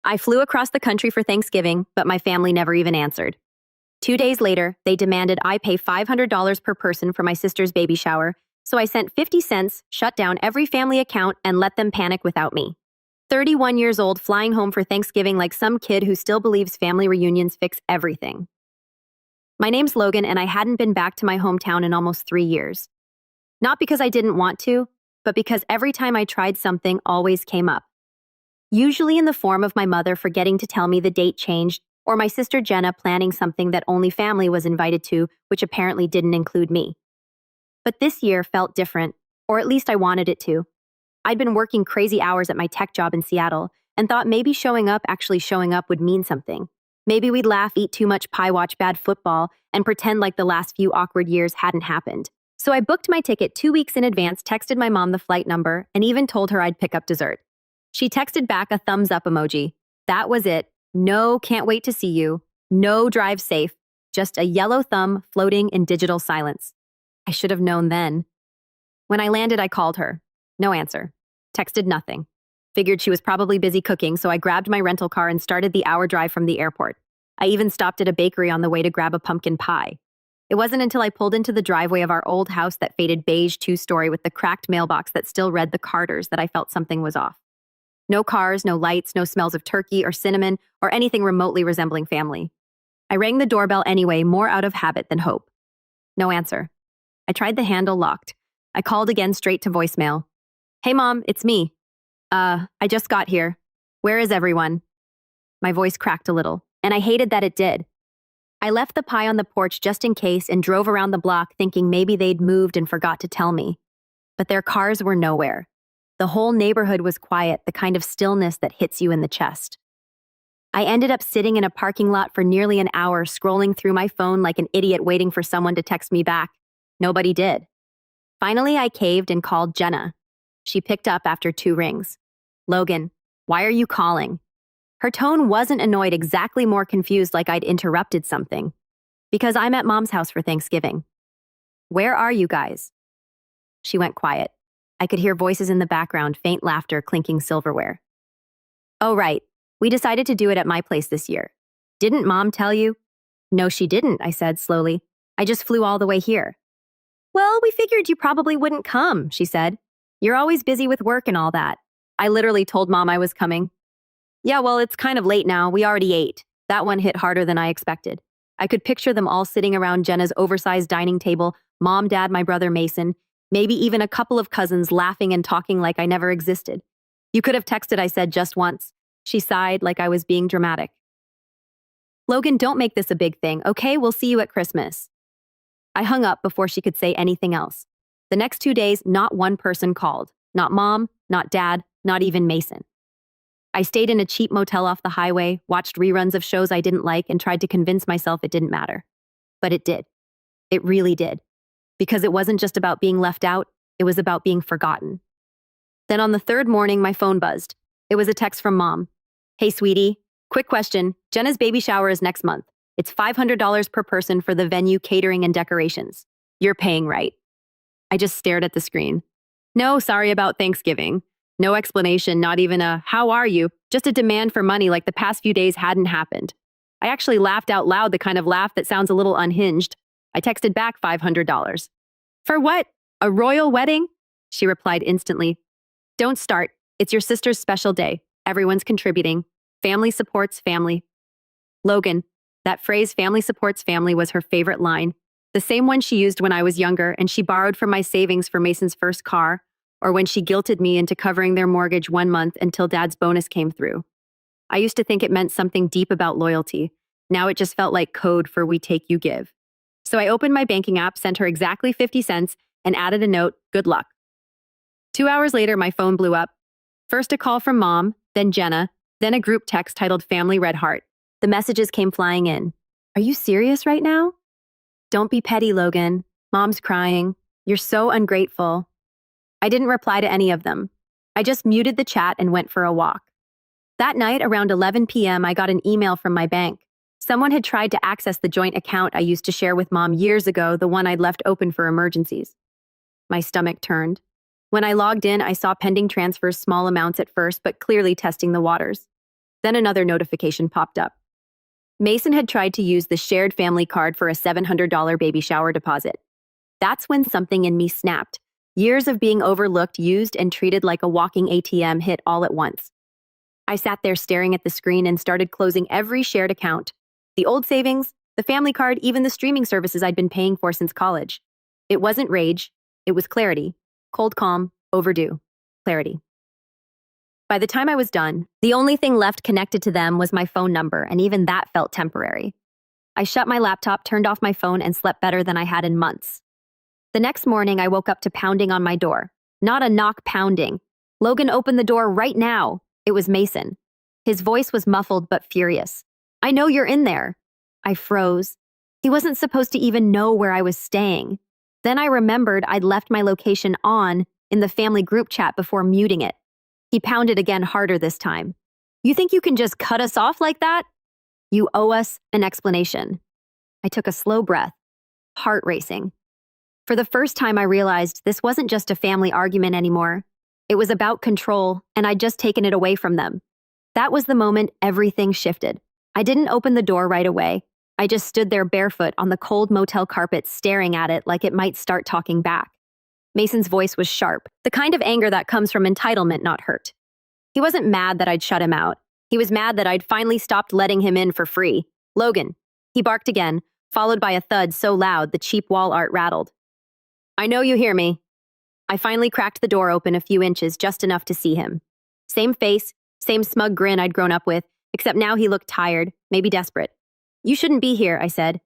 I flew across the country for Thanksgiving, but my family never even answered. 2 days later, they demanded I pay $500 per person for my sister's baby shower, so I sent 50 cents, shut down every family account, and let them panic without me. 31 years old, flying home for Thanksgiving like some kid who still believes family reunions fix everything. My name's Logan, and I hadn't been back to my hometown in almost 3 years. Not because I didn't want to, but because every time I tried something always came up. Usually in the form of my mother forgetting to tell me the date changed, or my sister Jenna planning something that only family was invited to, which apparently didn't include me. But this year felt different, or at least I wanted it to. I'd been working crazy hours at my tech job in Seattle, and thought maybe actually showing up would mean something. Maybe we'd laugh, eat too much pie, watch bad football, and pretend like the last few awkward years hadn't happened. So I booked my ticket 2 weeks in advance, texted my mom the flight number, and even told her I'd pick up dessert. She texted back a thumbs up emoji. That was it. No, can't wait to see you. No, drive safe. Just a yellow thumb floating in digital silence. I should have known then. When I landed, I called her. No answer. Texted nothing. Figured she was probably busy cooking, so I grabbed my rental car and started the hour drive from the airport. I even stopped at a bakery on the way to grab a pumpkin pie. It wasn't until I pulled into the driveway of our old house that faded beige 2-story with the cracked mailbox that still read the Carters that I felt something was off. No cars, no lights, no smells of turkey or cinnamon or anything remotely resembling family. I rang the doorbell anyway, more out of habit than hope. No answer. I tried the handle, locked. I called again, straight to voicemail. Hey Mom, it's me. I just got here. Where is everyone? My voice cracked a little, and I hated that it did. I left the pie on the porch just in case and drove around the block thinking maybe they'd moved and forgot to tell me. But their cars were nowhere. The whole neighborhood was quiet, the kind of stillness that hits you in the chest. I ended up sitting in a parking lot for nearly an hour, scrolling through my phone like an idiot waiting for someone to text me back. Nobody did. Finally, I caved and called Jenna. She picked up after 2 rings. Logan, why are you calling? Her tone wasn't annoyed, exactly more confused, like I'd interrupted something. Because I'm at Mom's house for Thanksgiving. Where are you guys? She went quiet. I could hear voices in the background, faint laughter, clinking silverware. Oh, right. We decided to do it at my place this year. Didn't Mom tell you? No, she didn't, I said slowly. I just flew all the way here. Well, we figured you probably wouldn't come, she said. You're always busy with work and all that. I literally told Mom I was coming. Yeah, well, it's kind of late now. We already ate. That one hit harder than I expected. I could picture them all sitting around Jenna's oversized dining table, Mom, Dad, my brother Mason, maybe even a couple of cousins laughing and talking like I never existed. You could have texted, I said, just once. She sighed like I was being dramatic. Logan, don't make this a big thing, okay? We'll see you at Christmas. I hung up before she could say anything else. The next 2 days, not one person called. Not Mom, not Dad, not even Mason. I stayed in a cheap motel off the highway, watched reruns of shows I didn't like, and tried to convince myself it didn't matter. But it did. It really did. Because it wasn't just about being left out, it was about being forgotten. Then on the 3rd morning, my phone buzzed. It was a text from Mom. Hey, sweetie. Quick question. Jenna's baby shower is next month. It's $500 per person for the venue, catering, and decorations. You're paying, right? I just stared at the screen. No, sorry about Thanksgiving. No explanation, not even a, how are you? Just a demand for money like the past few days hadn't happened. I actually laughed out loud, the kind of laugh that sounds a little unhinged. I texted back $500. For what? A royal wedding? She replied instantly. Don't start. It's your sister's special day. Everyone's contributing. Family supports family. Logan, that phrase, family supports family, was her favorite line. The same one she used when I was younger and she borrowed from my savings for Mason's first car, or when she guilted me into covering their mortgage 1 month until Dad's bonus came through. I used to think it meant something deep about loyalty. Now it just felt like code for we take, you give. So I opened my banking app, sent her exactly 50 cents, and added a note, good luck. 2 hours later, my phone blew up. First a call from Mom, then Jenna, then a group text titled Family Red Heart. The messages came flying in. Are you serious right now? Don't be petty, Logan. Mom's crying. You're so ungrateful. I didn't reply to any of them. I just muted the chat and went for a walk. That night, around 11 p.m., I got an email from my bank. Someone had tried to access the joint account I used to share with Mom years ago, the one I'd left open for emergencies. My stomach turned. When I logged in, I saw pending transfers, small amounts at first, but clearly testing the waters. Then another notification popped up. Mason had tried to use the shared family card for a $700 baby shower deposit. That's when something in me snapped. Years of being overlooked, used, and treated like a walking ATM hit all at once. I sat there staring at the screen and started closing every shared account. The old savings, the family card, even the streaming services I'd been paying for since college. It wasn't rage, it was clarity. Cold calm, overdue. Clarity. By the time I was done, the only thing left connected to them was my phone number, and even that felt temporary. I shut my laptop, turned off my phone, and slept better than I had in months. The next morning, I woke up to pounding on my door. Not a knock, pounding. Logan, open the door right now. It was Mason. His voice was muffled but furious. I know you're in there. I froze. He wasn't supposed to even know where I was staying. Then I remembered I'd left my location on in the family group chat before muting it. He pounded again, harder this time. You think you can just cut us off like that? You owe us an explanation. I took a slow breath, heart racing. For the first time, I realized this wasn't just a family argument anymore. It was about control, and I'd just taken it away from them. That was the moment everything shifted. I didn't open the door right away. I just stood there barefoot on the cold motel carpet, staring at it like it might start talking back. Mason's voice was sharp, the kind of anger that comes from entitlement, not hurt. He wasn't mad that I'd shut him out. He was mad that I'd finally stopped letting him in for free. Logan. He barked again, followed by a thud so loud the cheap wall art rattled. I know you hear me. I finally cracked the door open a few inches, just enough to see him. Same face, same smug grin I'd grown up with, except now he looked tired, maybe desperate. You shouldn't be here, I said.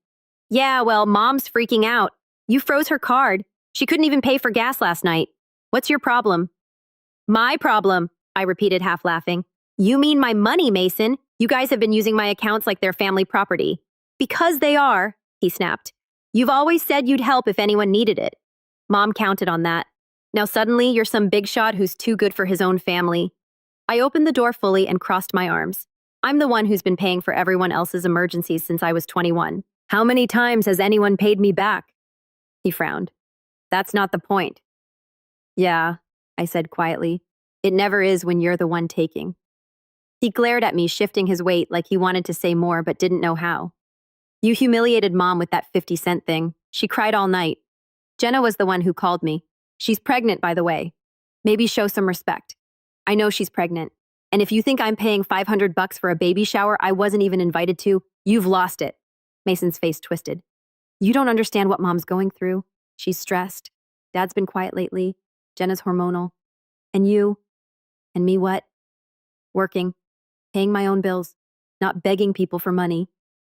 Yeah, well, Mom's freaking out. You froze her card. She couldn't even pay for gas last night. What's your problem? My problem, I repeated, half laughing. You mean my money, Mason. You guys have been using my accounts like they're family property. Because they are, he snapped. You've always said you'd help if anyone needed it. Mom counted on that. Now suddenly you're some big shot who's too good for his own family. I opened the door fully and crossed my arms. I'm the one who's been paying for everyone else's emergencies since I was 21. How many times has anyone paid me back? He frowned. That's not the point. Yeah, I said quietly. It never is when you're the one taking. He glared at me, shifting his weight like he wanted to say more but didn't know how. You humiliated Mom with that 50-cent thing. She cried all night. Jenna was the one who called me. She's pregnant, by the way. Maybe show some respect. I know she's pregnant. And if you think I'm paying $500 for a baby shower I wasn't even invited to, you've lost it. Mason's face twisted. You don't understand what Mom's going through. She's stressed. Dad's been quiet lately. Jenna's hormonal. And you? And me what? Working. Paying my own bills. Not begging people for money.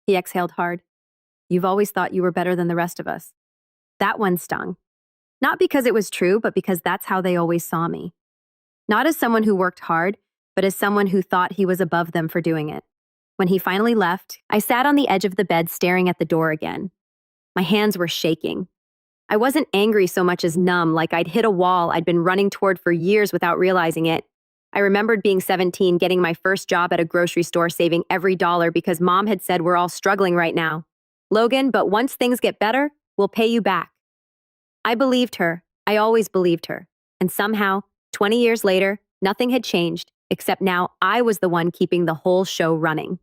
He exhaled hard. You've always thought you were better than the rest of us. That one stung. Not because it was true, but because that's how they always saw me. Not as someone who worked hard, but as someone who thought he was above them for doing it. When he finally left, I sat on the edge of the bed staring at the door again. My hands were shaking. I wasn't angry so much as numb, like I'd hit a wall I'd been running toward for years without realizing it. I remembered being 17, getting my first job at a grocery store, saving every dollar because Mom had said we're all struggling right now. Logan, but once things get better, we'll pay you back. I believed her. I always believed her. And somehow, 20 years later, nothing had changed, except now I was the one keeping the whole show running.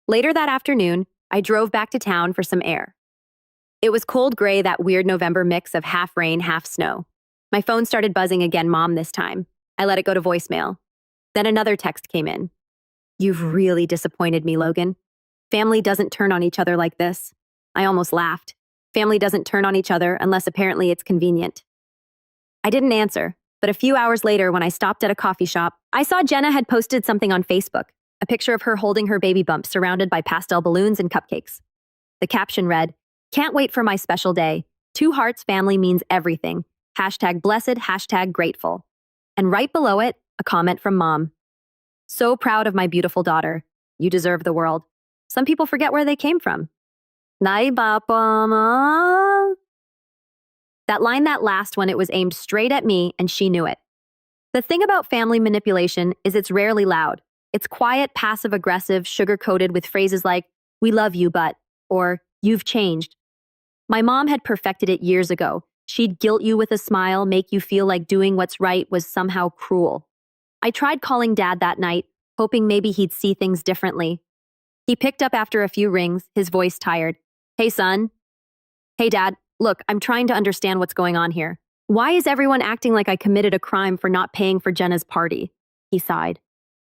Later that afternoon, I drove back to town for some air. It was cold gray, that weird November mix of half rain, half snow. My phone started buzzing again, Mom this time. I let it go to voicemail. Then another text came in. You've really disappointed me, Logan. Family doesn't turn on each other like this. I almost laughed. Family doesn't turn on each other unless apparently it's convenient. I didn't answer, but a few hours later when I stopped at a coffee shop, I saw Jenna had posted something on Facebook, a picture of her holding her baby bump surrounded by pastel balloons and cupcakes. The caption read, "Can't wait for my special day. 2 hearts family means everything. #blessed, #grateful." And right below it, a comment from Mom. So proud of my beautiful daughter. You deserve the world. Some people forget where they came from. Nai Papa Ma. That line, that last one, it was aimed straight at me, and she knew it. The thing about family manipulation is it's rarely loud. It's quiet, passive-aggressive, sugar-coated with phrases like, "We love you, but," or "You've changed." My mom had perfected it years ago. She'd guilt you with a smile, make you feel like doing what's right was somehow cruel. I tried calling Dad that night, hoping maybe he'd see things differently. He picked up after a few rings, his voice tired. Hey, son. Hey, Dad. Look, I'm trying to understand what's going on here. Why is everyone acting like I committed a crime for not paying for Jenna's party? He sighed.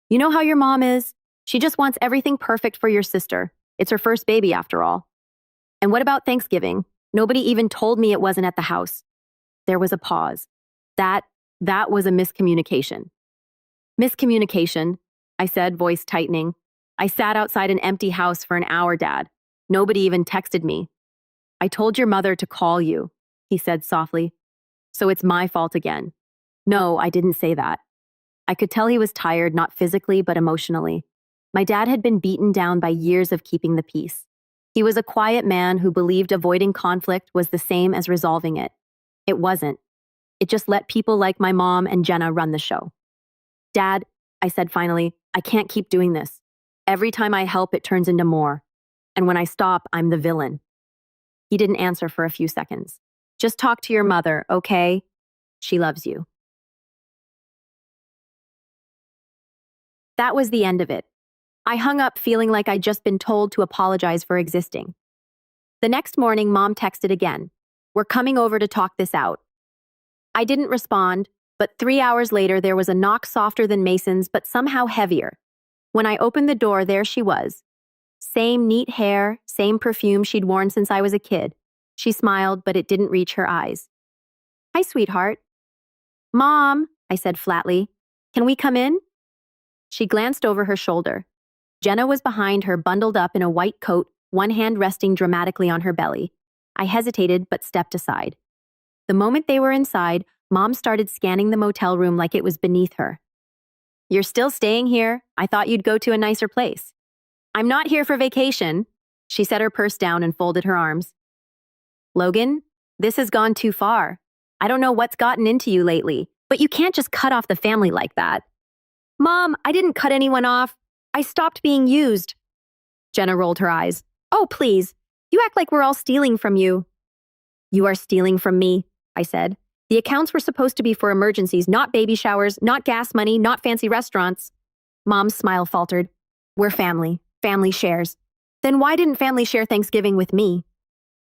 You know how your mom is? She just wants everything perfect for your sister. It's her first baby, after all. And what about Thanksgiving? Nobody even told me it wasn't at the house. There was a pause. That was a miscommunication. Miscommunication, I said, voice tightening. I sat outside an empty house for an hour, Dad. Nobody even texted me. I told your mother to call you, he said softly. So it's my fault again. No, I didn't say that. I could tell he was tired, not physically, but emotionally. My dad had been beaten down by years of keeping the peace. He was a quiet man who believed avoiding conflict was the same as resolving it. It wasn't. It just let people like my mom and Jenna run the show. Dad, I said finally, I can't keep doing this. Every time I help, it turns into more. And when I stop, I'm the villain. He didn't answer for a few seconds. Just talk to your mother, okay? She loves you. That was the end of it. I hung up feeling like I'd just been told to apologize for existing. The next morning, Mom texted again. We're coming over to talk this out. I didn't respond, but 3 hours later, there was a knock softer than Mason's, but somehow heavier. When I opened the door, there she was. Same neat hair, same perfume she'd worn since I was a kid. She smiled, but it didn't reach her eyes. Hi, sweetheart. Mom, I said flatly. Can we come in? She glanced over her shoulder. Jenna was behind her, bundled up in a white coat, one hand resting dramatically on her belly. I hesitated, but stepped aside. The moment they were inside, Mom started scanning the motel room like it was beneath her. You're still staying here? I thought you'd go to a nicer place. I'm not here for vacation. She set her purse down and folded her arms. Logan, this has gone too far. I don't know what's gotten into you lately, but you can't just cut off the family like that. Mom, I didn't cut anyone off. I stopped being used. Jenna rolled her eyes. Oh, please. You act like we're all stealing from you. You are stealing from me, I said. The accounts were supposed to be for emergencies, not baby showers, not gas money, not fancy restaurants. Mom's smile faltered. We're family. Family shares. Then why didn't family share Thanksgiving with me?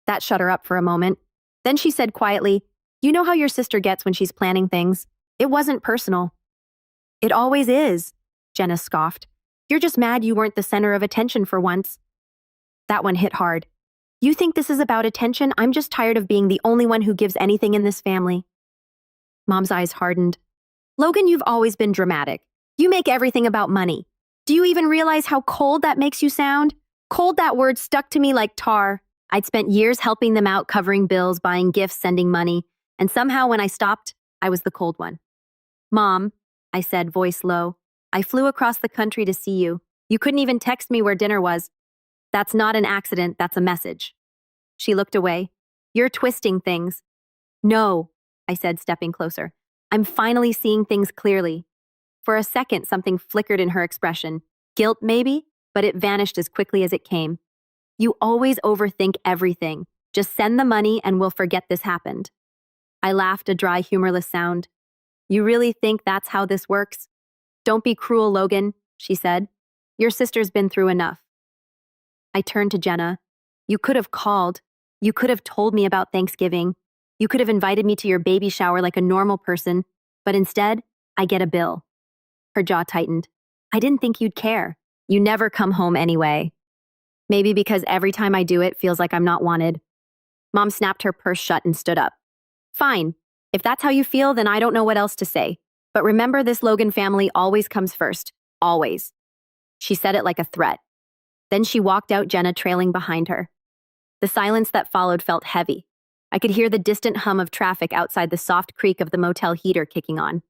That shut her up for a moment. Then she said quietly, you know how your sister gets when she's planning things? It wasn't personal. It always is, Jenna scoffed. You're just mad you weren't the center of attention for once. That one hit hard. You think this is about attention? I'm just tired of being the only one who gives anything in this family. Mom's eyes hardened. Logan, you've always been dramatic. You make everything about money. Do you even realize how cold that makes you sound? Cold, that word stuck to me like tar. I'd spent years helping them out, covering bills, buying gifts, sending money. And somehow when I stopped, I was the cold one. Mom, I said, voice low, I flew across the country to see you. You couldn't even text me where dinner was. That's not an accident, that's a message. She looked away. You're twisting things. No, I said, stepping closer. I'm finally seeing things clearly. For a second, something flickered in her expression. Guilt, maybe, but it vanished as quickly as it came. You always overthink everything. Just send the money and we'll forget this happened. I laughed, a dry, humorless sound. You really think that's how this works? Don't be cruel, Logan, she said. Your sister's been through enough. I turned to Jenna. You could have called. You could have told me about Thanksgiving. You could have invited me to your baby shower like a normal person, but instead, I get a bill. Her jaw tightened. I didn't think you'd care. You never come home anyway. Maybe because every time I do it feels like I'm not wanted. Mom snapped her purse shut and stood up. Fine. If that's how you feel, then I don't know what else to say. But remember, this Logan family always comes first. Always. She said it like a threat. Then she walked out, Jenna trailing behind her. The silence that followed felt heavy. I could hear the distant hum of traffic outside, the soft creak of the motel heater kicking on.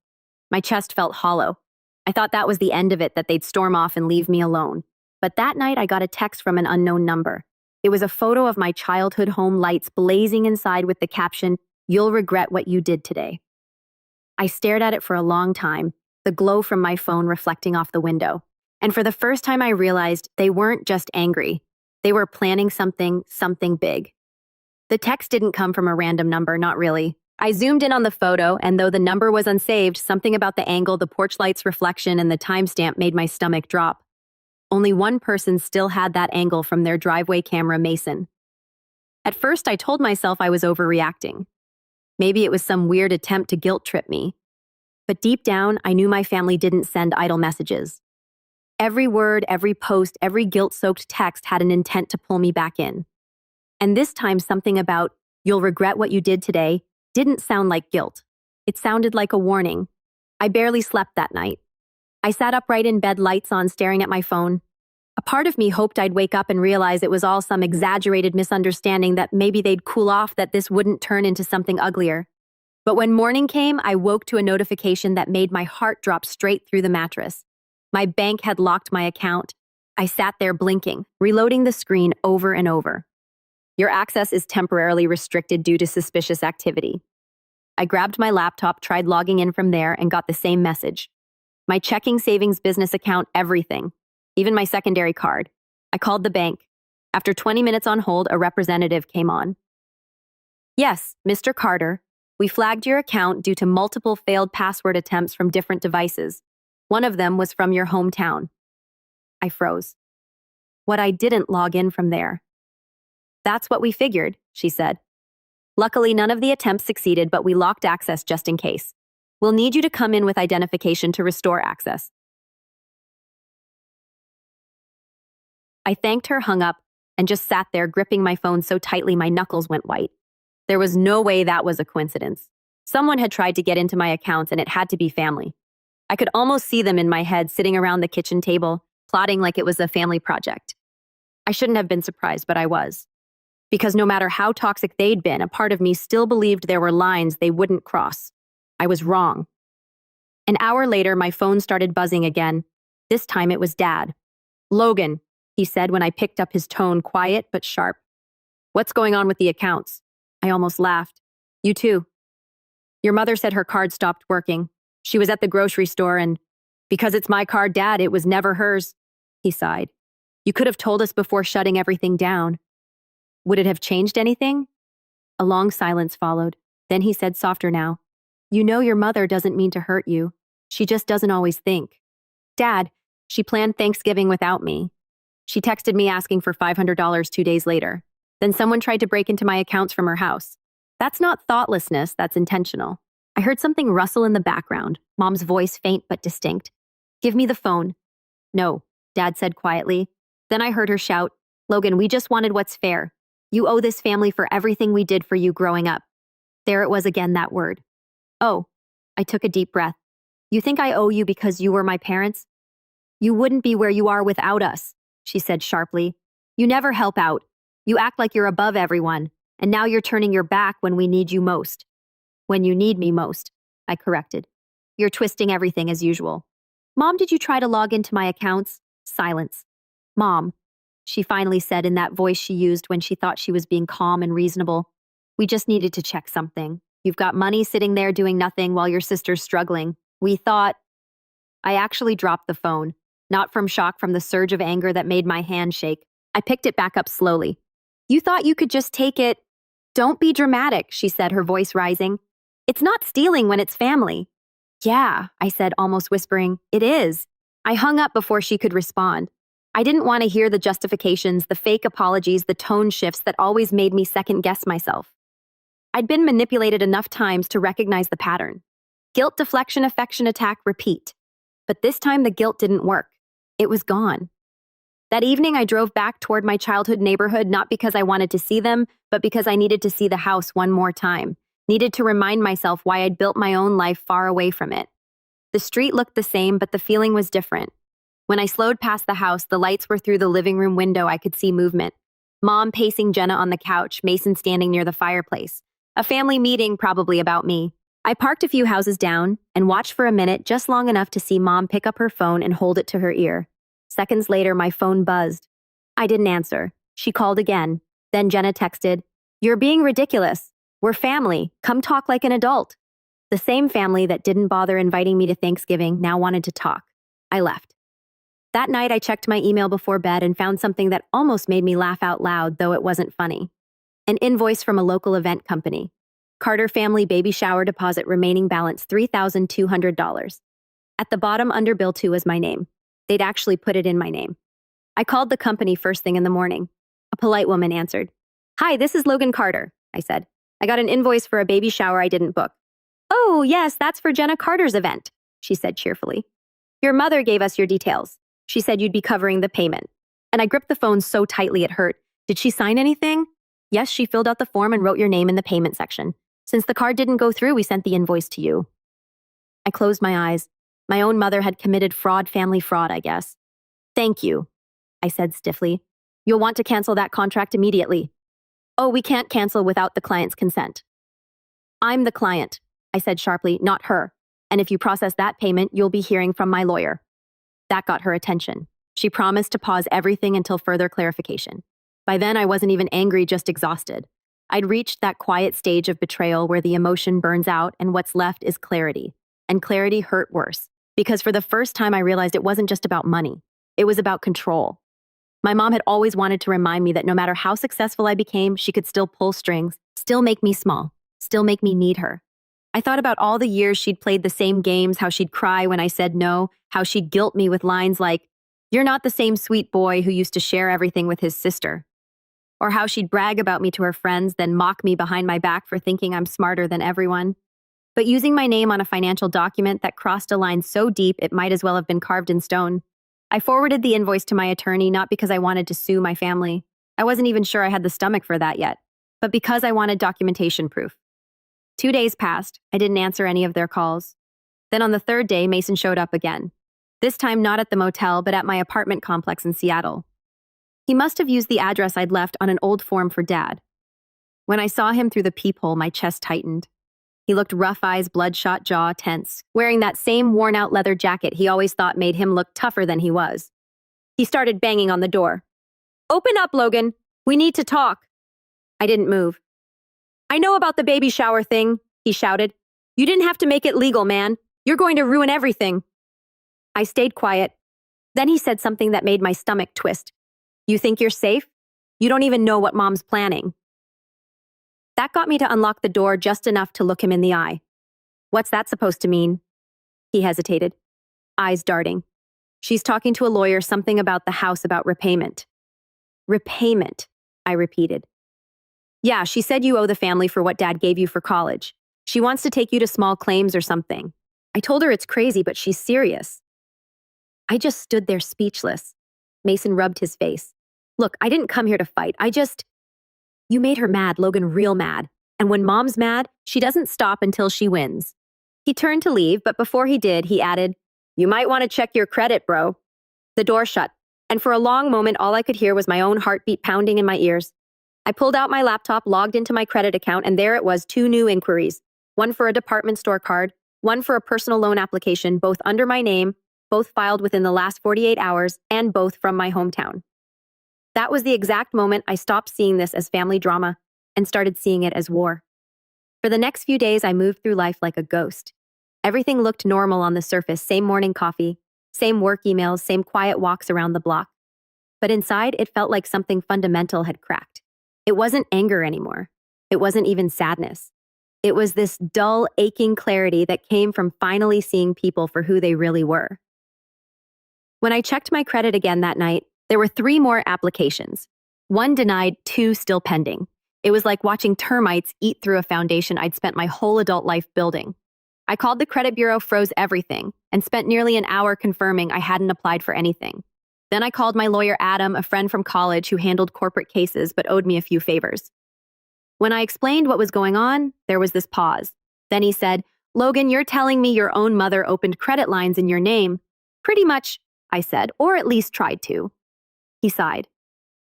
My chest felt hollow. I thought that was the end of it, that they'd storm off and leave me alone. But that night, I got a text from an unknown number. It was a photo of my childhood home, lights blazing inside with the caption, "You'll regret what you did today." I stared at it for a long time, the glow from my phone reflecting off the window. And for the first time, I realized they weren't just angry. They were planning something big. The text didn't come from a random number, not really. I zoomed in on the photo, and though the number was unsaved, something about the angle, the porch light's reflection, and the timestamp made my stomach drop. Only one person still had that angle from their driveway camera, Mason. At first, I told myself I was overreacting. Maybe it was some weird attempt to guilt trip me. But deep down, I knew my family didn't send idle messages. Every word, every post, every guilt-soaked text had an intent to pull me back in. And this time, something about, "You'll regret what you did today," didn't sound like guilt. It sounded like a warning. I barely slept that night. I sat upright in bed, lights on, staring at my phone. A part of me hoped I'd wake up and realize it was all some exaggerated misunderstanding, that maybe they'd cool off, that this wouldn't turn into something uglier. But when morning came, I woke to a notification that made my heart drop straight through the mattress. My bank had locked my account. I sat there blinking, reloading the screen over and over. "Your access is temporarily restricted due to suspicious activity." I grabbed my laptop, tried logging in from there, and got the same message. My checking, savings, business account, everything. Even my secondary card. I called the bank. After 20 minutes on hold, a representative came on. "Yes, Mr. Carter, we flagged your account due to multiple failed password attempts from different devices. One of them was from your hometown." I froze. What, I didn't log in from there? "That's what we figured," she said. "Luckily, none of the attempts succeeded, but we locked access just in case. We'll need you to come in with identification to restore access." I thanked her, hung up, and just sat there gripping my phone so tightly my knuckles went white. There was no way that was a coincidence. Someone had tried to get into my accounts, and it had to be family. I could almost see them in my head, sitting around the kitchen table, plotting like it was a family project. I shouldn't have been surprised, but I was. Because no matter how toxic they'd been, a part of me still believed there were lines they wouldn't cross. I was wrong. An hour later, my phone started buzzing again. This time it was Dad. "Logan," he said when I picked up, his tone quiet but sharp. "What's going on with the accounts?" I almost laughed. "You too. Your mother said her card stopped working. She was at the grocery store and, because it's my card, Dad, it was never hers." He sighed. "You could have told us before shutting everything down." "Would it have changed anything?" A long silence followed. Then he said, softer now, "You know your mother doesn't mean to hurt you. She just doesn't always think. Dad, she planned Thanksgiving without me. She texted me asking for $500 2 days later. Then someone tried to break into my accounts from her house. That's not thoughtlessness, that's intentional." I heard something rustle in the background, Mom's voice faint but distinct. "Give me the phone." "No," Dad said quietly. Then I heard her shout, "Logan, we just wanted what's fair. You owe this family for everything we did for you growing up." There it was again, that word. "Oh." I took a deep breath. "You think I owe you because you were my parents? You wouldn't be where you are without us," she said sharply. "You never help out. You act like you're above everyone, and now you're turning your back when we need you most." "When you need me most," I corrected. "You're twisting everything as usual." "Mom, did you try to log into my accounts?" Silence. "Mom," she finally said in that voice she used when she thought she was being calm and reasonable, "we just needed to check something. You've got money sitting there doing nothing while your sister's struggling. We thought—" I actually dropped the phone, not from shock, from the surge of anger that made my hand shake. I picked it back up slowly. "You thought you could just take it—" "Don't be dramatic," she said, her voice rising. "It's not stealing when it's family." "Yeah," I said, almost whispering, "it is." I hung up before she could respond. I didn't want to hear the justifications, the fake apologies, the tone shifts that always made me second-guess myself. I'd been manipulated enough times to recognize the pattern. Guilt, deflection, affection, attack, repeat. But this time the guilt didn't work. It was gone. That evening, I drove back toward my childhood neighborhood, not because I wanted to see them, but because I needed to see the house one more time. Needed to remind myself why I'd built my own life far away from it. The street looked the same, but the feeling was different. When I slowed past the house, the lights were through the living room window. I could see movement. Mom pacing Jenna on the couch, Mason standing near the fireplace. A family meeting, probably about me. I parked a few houses down and watched for a minute, just long enough to see Mom pick up her phone and hold it to her ear. Seconds later, my phone buzzed. I didn't answer. She called again. Then Jenna texted, "You're being ridiculous. We're family. Come talk like an adult." The same family that didn't bother inviting me to Thanksgiving now wanted to talk. I left. That night, I checked my email before bed and found something that almost made me laugh out loud, though it wasn't funny. An invoice from a local event company. Carter family baby shower deposit remaining balance $3,200. At the bottom under bill 2 was my name. They'd actually put it in my name. I called the company first thing in the morning. A polite woman answered. "Hi, this is Logan Carter," I said. "I got an invoice for a baby shower I didn't book." "Oh, yes, that's for Jenna Carter's event," she said cheerfully. "Your mother gave us your details. She said you'd be covering the payment." And I gripped the phone so tightly it hurt. "Did she sign anything?" "Yes, she filled out the form and wrote your name in the payment section. Since the card didn't go through, we sent the invoice to you." I closed my eyes. My own mother had committed family fraud, I guess. "Thank you," I said stiffly. "You'll want to cancel that contract immediately." "Oh, we can't cancel without the client's consent." "I'm the client," I said sharply, "not her. And if you process that payment, you'll be hearing from my lawyer." That got her attention. She promised to pause everything until further clarification. By then, I wasn't even angry, just exhausted. I'd reached that quiet stage of betrayal where the emotion burns out and what's left is clarity. And clarity hurt worse, because for the first time I realized it wasn't just about money. It was about control. My mom had always wanted to remind me that no matter how successful I became, she could still pull strings, still make me small, still make me need her. I thought about all the years she'd played the same games, how she'd cry when I said no, how she'd guilt me with lines like, "You're not the same sweet boy who used to share everything with his sister." Or how she'd brag about me to her friends, then mock me behind my back for thinking I'm smarter than everyone. But using my name on a financial document that crossed a line so deep it might as well have been carved in stone. I forwarded the invoice to my attorney not because I wanted to sue my family. I wasn't even sure I had the stomach for that yet, but because I wanted documentation proof. 2 days passed. I didn't answer any of their calls. Then on the third day, Mason showed up again. This time not at the motel, but at my apartment complex in Seattle. He must have used the address I'd left on an old form for Dad. When I saw him through the peephole, my chest tightened. He looked rough eyes, bloodshot jaw, tense, wearing that same worn-out leather jacket he always thought made him look tougher than he was. He started banging on the door. "Open up, Logan. We need to talk." I didn't move. "I know about the baby shower thing," he shouted. "You didn't have to make it legal, man. You're going to ruin everything." I stayed quiet. Then he said something that made my stomach twist. "You think you're safe? You don't even know what Mom's planning." That got me to unlock the door just enough to look him in the eye. "What's that supposed to mean?" He hesitated, eyes darting. "She's talking to a lawyer, something about the house, about repayment." "Repayment," I repeated. "Yeah, she said you owe the family for what Dad gave you for college. She wants to take you to small claims or something." I told her it's crazy, but she's serious. I just stood there speechless. Mason rubbed his face. "Look, I didn't come here to fight. You made her mad, Logan, real mad. And when Mom's mad, she doesn't stop until she wins." He turned to leave, but before he did, he added, "You might want to check your credit, bro." The door shut, and for a long moment, all I could hear was my own heartbeat pounding in my ears. I pulled out my laptop, logged into my credit account, and there it was, 2 new inquiries. One for a department store card, one for a personal loan application, both under my name, both filed within the last 48 hours, and both from my hometown. That was the exact moment I stopped seeing this as family drama and started seeing it as war. For the next few days, I moved through life like a ghost. Everything looked normal on the surface, same morning coffee, same work emails, same quiet walks around the block. But inside, it felt like something fundamental had cracked. It wasn't anger anymore. It wasn't even sadness. It was this dull, aching clarity that came from finally seeing people for who they really were. When I checked my credit again that night, there were 3 more applications. 1 denied, 2 still pending. It was like watching termites eat through a foundation I'd spent my whole adult life building. I called the credit bureau, froze everything, and spent nearly an hour confirming I hadn't applied for anything. Then I called my lawyer Adam, a friend from college who handled corporate cases but owed me a few favors. When I explained what was going on, there was this pause. Then he said, "Logan, you're telling me your own mother opened credit lines in your name?" "Pretty much," I said, "or at least tried to." He sighed.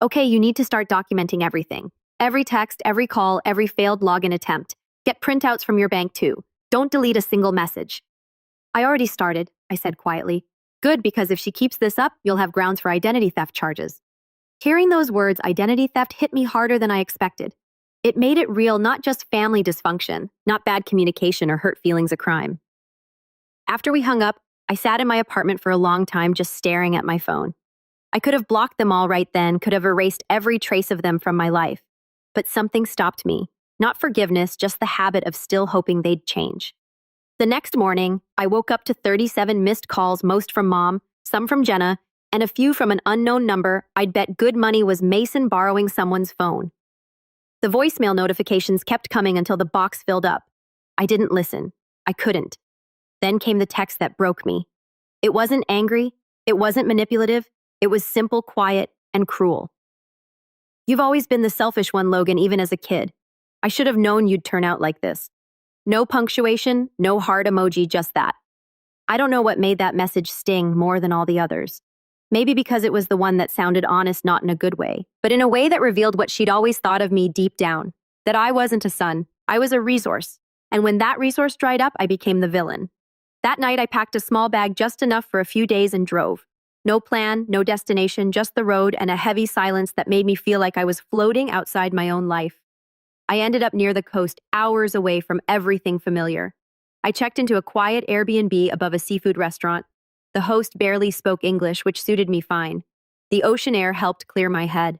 "Okay, you need to start documenting everything. Every text, every call, every failed login attempt. Get printouts from your bank too. Don't delete a single message." "I already started," I said quietly. "Good, because if she keeps this up, you'll have grounds for identity theft charges." Hearing those words, identity theft, hit me harder than I expected. It made it real, not just family dysfunction, not bad communication or hurt feelings of crime. After we hung up, I sat in my apartment for a long time just staring at my phone. I could have blocked them all right then, could have erased every trace of them from my life. But something stopped me. Not forgiveness, just the habit of still hoping they'd change. The next morning, I woke up to 37 missed calls, most from Mom, some from Jenna, and a few from an unknown number I'd bet good money was Mason borrowing someone's phone. The voicemail notifications kept coming until the box filled up. I didn't listen. I couldn't. Then came the text that broke me. It wasn't angry. It wasn't manipulative. It was simple, quiet, and cruel. You've always been the selfish one, Logan, even as a kid. I should have known you'd turn out like this. No punctuation, no heart emoji, just that. I don't know what made that message sting more than all the others. Maybe because it was the one that sounded honest, not in a good way, but in a way that revealed what she'd always thought of me deep down, that I wasn't a son, I was a resource. And when that resource dried up, I became the villain. That night, I packed a small bag just enough for a few days and drove. No plan, no destination, just the road and a heavy silence that made me feel like I was floating outside my own life. I ended up near the coast, hours away from everything familiar. I checked into a quiet Airbnb above a seafood restaurant. The host barely spoke English, which suited me fine. The ocean air helped clear my head.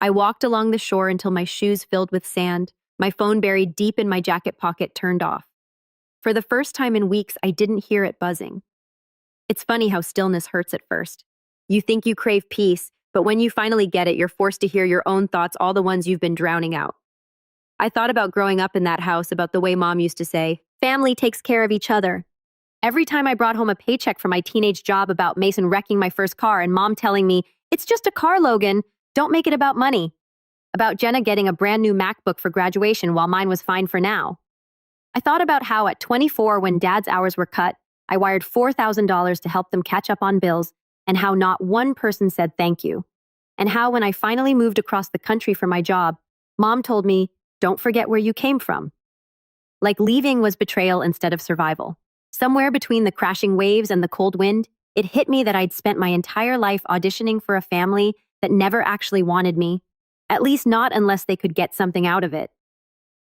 I walked along the shore until my shoes filled with sand, my phone buried deep in my jacket pocket turned off. For the first time in weeks, I didn't hear it buzzing. It's funny how stillness hurts at first. You think you crave peace, but when you finally get it, you're forced to hear your own thoughts, all the ones you've been drowning out. I thought about growing up in that house, about the way Mom used to say, family takes care of each other. Every time I brought home a paycheck from my teenage job, about Mason wrecking my first car and Mom telling me, it's just a car, Logan, don't make it about money. About Jenna getting a brand new MacBook for graduation while mine was fine for now. I thought about how at 24, when Dad's hours were cut, I wired $4,000 to help them catch up on bills, and how not one person said thank you. And how when I finally moved across the country for my job, Mom told me, don't forget where you came from. Like leaving was betrayal instead of survival. Somewhere between the crashing waves and the cold wind, it hit me that I'd spent my entire life auditioning for a family that never actually wanted me, at least not unless they could get something out of it.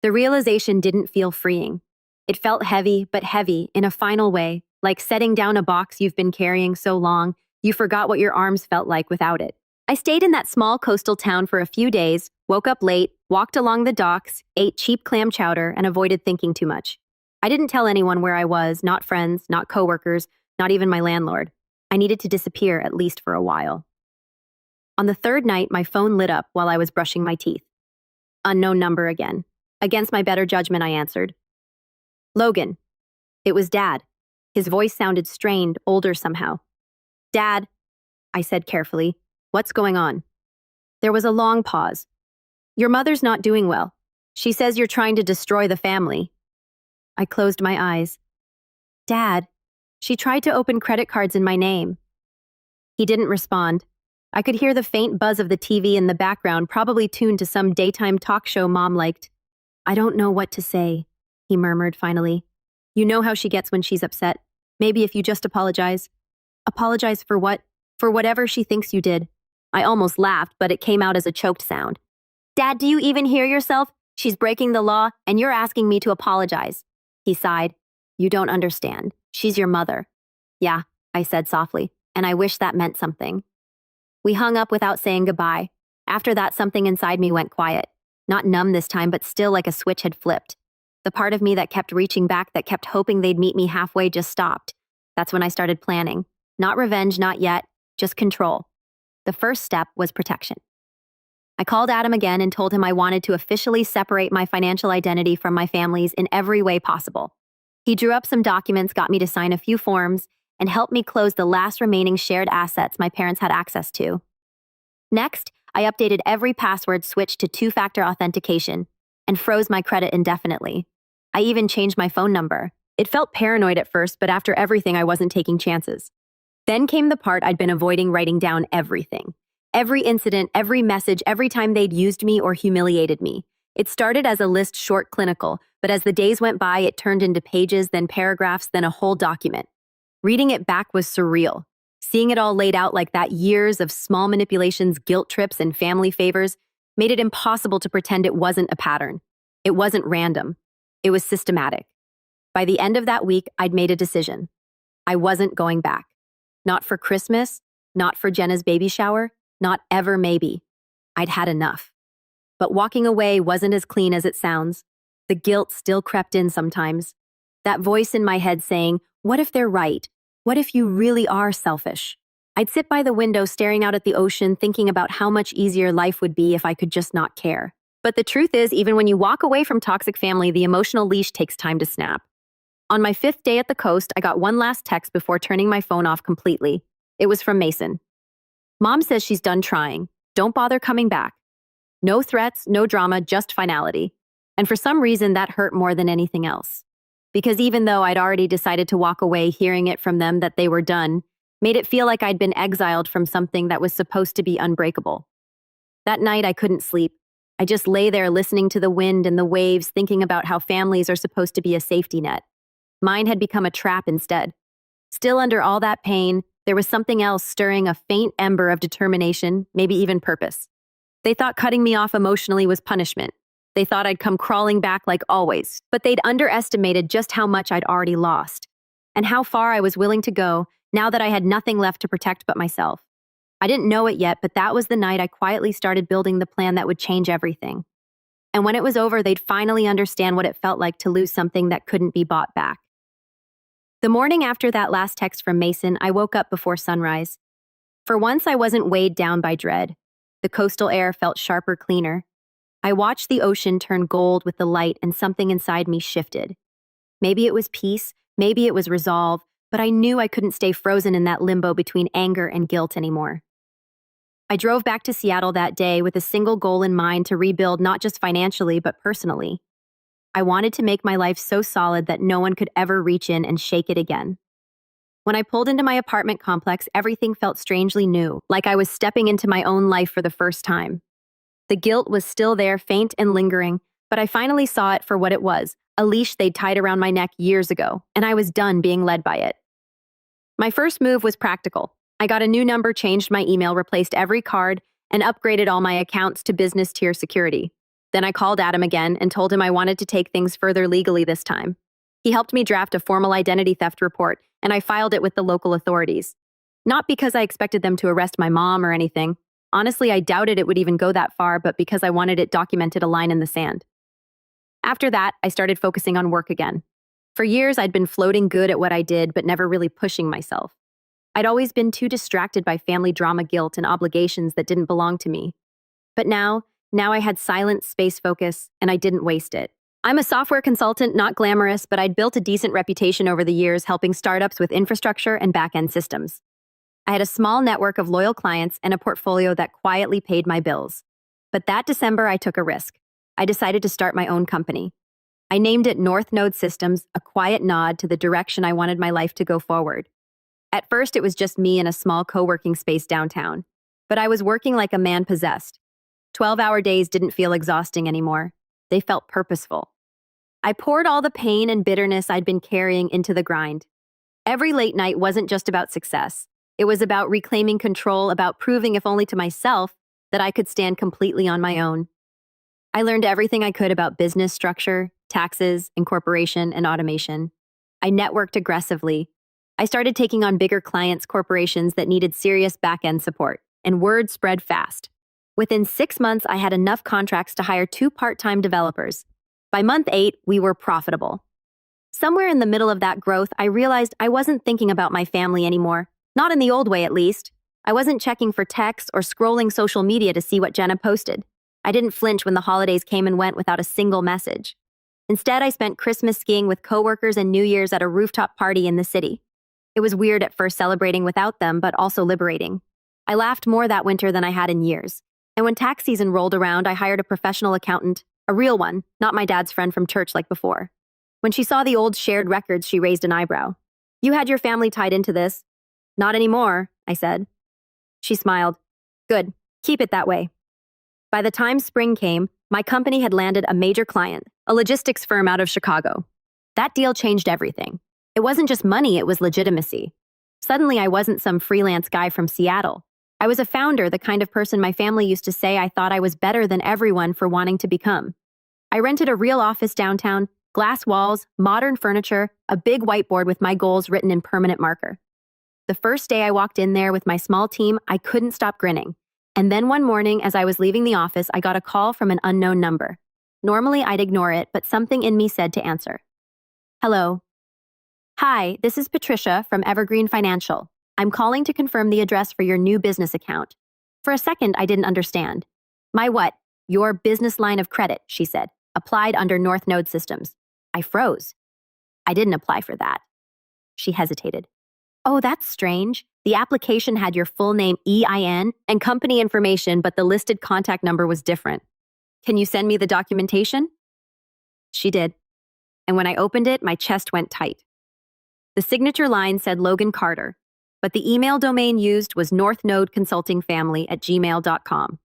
The realization didn't feel freeing. It felt heavy, but heavy in a final way, like setting down a box you've been carrying so long, you forgot what your arms felt like without it. I stayed in that small coastal town for a few days, woke up late, walked along the docks, ate cheap clam chowder, and avoided thinking too much. I didn't tell anyone where I was, not friends, not coworkers, not even my landlord. I needed to disappear, at least for a while. On the third night, my phone lit up while I was brushing my teeth. Unknown number again. Against my better judgment, I answered. Logan. It was Dad. His voice sounded strained, older somehow. Dad, I said carefully, what's going on? There was a long pause. Your mother's not doing well. She says you're trying to destroy the family. I closed my eyes. Dad, she tried to open credit cards in my name. He didn't respond. I could hear the faint buzz of the TV in the background, probably tuned to some daytime talk show Mom liked. I don't know what to say, he murmured finally. You know how she gets when she's upset. Maybe if you just apologize. Apologize for what? For whatever she thinks you did. I almost laughed, but it came out as a choked sound. Dad, do you even hear yourself? She's breaking the law, and you're asking me to apologize. He sighed. You don't understand. She's your mother. Yeah, I said softly, and I wish that meant something. We hung up without saying goodbye. After that, something inside me went quiet. Not numb this time, but still like a switch had flipped. The part of me that kept reaching back, that kept hoping they'd meet me halfway, just stopped. That's when I started planning. Not revenge, not yet, just control. The first step was protection. I called Adam again and told him I wanted to officially separate my financial identity from my family's in every way possible. He drew up some documents, got me to sign a few forms, and helped me close the last remaining shared assets my parents had access to. Next, I updated every password, switched to two-factor authentication, and froze my credit indefinitely. I even changed my phone number. It felt paranoid at first, but after everything, I wasn't taking chances. Then came the part I'd been avoiding, writing down everything. Every incident, every message, every time they'd used me or humiliated me. It started as a list, short, clinical, but as the days went by, it turned into pages, then paragraphs, then a whole document. Reading it back was surreal. Seeing it all laid out like that, years of small manipulations, guilt trips, and family favors, made it impossible to pretend it wasn't a pattern. It wasn't random. It was systematic. By the end of that week, I'd made a decision. I wasn't going back. Not for Christmas, not for Jenna's baby shower, not ever maybe. I'd had enough. But walking away wasn't as clean as it sounds. The guilt still crept in sometimes. That voice in my head saying, "What if they're right? What if you really are selfish?" I'd sit by the window staring out at the ocean, thinking about how much easier life would be if I could just not care. But the truth is, even when you walk away from toxic family, the emotional leash takes time to snap. On my 5th day at the coast, I got one last text before turning my phone off completely. It was from Mason. "Mom says she's done trying. Don't bother coming back. No threats, no drama, just finality." And for some reason, that hurt more than anything else. Because even though I'd already decided to walk away, hearing it from them that they were done made it feel like I'd been exiled from something that was supposed to be unbreakable. That night, I couldn't sleep. I just lay there listening to the wind and the waves, thinking about how families are supposed to be a safety net. Mine had become a trap instead. Still under all that pain, there was something else stirring, a faint ember of determination, maybe even purpose. They thought cutting me off emotionally was punishment. They thought I'd come crawling back like always, but they'd underestimated just how much I'd already lost, and how far I was willing to go now that I had nothing left to protect but myself. I didn't know it yet, but that was the night I quietly started building the plan that would change everything. And when it was over, they'd finally understand what it felt like to lose something that couldn't be bought back. The morning after that last text from Mason, I woke up before sunrise. For once, I wasn't weighed down by dread. The coastal air felt sharper, cleaner. I watched the ocean turn gold with the light, and something inside me shifted. Maybe it was peace, maybe it was resolve, but I knew I couldn't stay frozen in that limbo between anger and guilt anymore. I drove back to Seattle that day with a single goal in mind: to rebuild not just financially, but personally. I wanted to make my life so solid that no one could ever reach in and shake it again. When I pulled into my apartment complex, everything felt strangely new, like I was stepping into my own life for the first time. The guilt was still there, faint and lingering, but I finally saw it for what it was: a leash they'd tied around my neck years ago, and I was done being led by it. My first move was practical. I got a new number, changed my email, replaced every card, and upgraded all my accounts to business tier security. Then I called Adam again and told him I wanted to take things further legally this time. He helped me draft a formal identity theft report, and I filed it with the local authorities. Not because I expected them to arrest my mom or anything. Honestly, I doubted it would even go that far, but because I wanted it documented, a line in the sand. After that, I started focusing on work again. For years, I'd been floating good at what I did, but never really pushing myself. I'd always been too distracted by family drama, guilt, and obligations that didn't belong to me. But now I had silent space focus, and I didn't waste it. I'm a software consultant, not glamorous, but I'd built a decent reputation over the years helping startups with infrastructure and back-end systems. I had a small network of loyal clients and a portfolio that quietly paid my bills. But that December, I took a risk. I decided to start my own company. I named it North Node Systems, a quiet nod to the direction I wanted my life to go forward. At first, it was just me in a small co-working space downtown. But I was working like a man possessed. 12-hour days didn't feel exhausting anymore. They felt purposeful. I poured all the pain and bitterness I'd been carrying into the grind. Every late night wasn't just about success. It was about reclaiming control, about proving, if only to myself, that I could stand completely on my own. I learned everything I could about business structure, taxes, incorporation, and automation. I networked aggressively. I started taking on bigger clients, corporations that needed serious back-end support, and word spread fast. Within 6 months, I had enough contracts to hire 2 part-time developers. By month 8, we were profitable. Somewhere in the middle of that growth, I realized I wasn't thinking about my family anymore. Not in the old way, at least. I wasn't checking for texts or scrolling social media to see what Jenna posted. I didn't flinch when the holidays came and went without a single message. Instead, I spent Christmas skiing with coworkers and New Year's at a rooftop party in the city. It was weird at first celebrating without them, but also liberating. I laughed more that winter than I had in years. And when tax season rolled around, I hired a professional accountant, a real one, not my dad's friend from church like before. When she saw the old shared records, she raised an eyebrow. "You had your family tied into this." "Not anymore," I said. She smiled. "Good. Keep it that way." By the time spring came, my company had landed a major client, a logistics firm out of Chicago. That deal changed everything. It wasn't just money, it was legitimacy. Suddenly, I wasn't some freelance guy from Seattle. I was a founder, the kind of person my family used to say I thought I was better than everyone for wanting to become. I rented a real office downtown, glass walls, modern furniture, a big whiteboard with my goals written in permanent marker. The first day I walked in there with my small team, I couldn't stop grinning. And then one morning, as I was leaving the office, I got a call from an unknown number. Normally, I'd ignore it, but something in me said to answer. Hello. Hi, this is Patricia from Evergreen Financial. I'm calling to confirm the address for your new business account. For a second, I didn't understand. My what? Your business line of credit, she said, applied under North Node Systems. I froze. I didn't apply for that. She hesitated. Oh, that's strange. The application had your full name, EIN, and company information, but the listed contact number was different. Can you send me the documentation? She did. And when I opened it, my chest went tight. The signature line said Logan Carter, but the email domain used was northnodeconsultingfamily@gmail.com.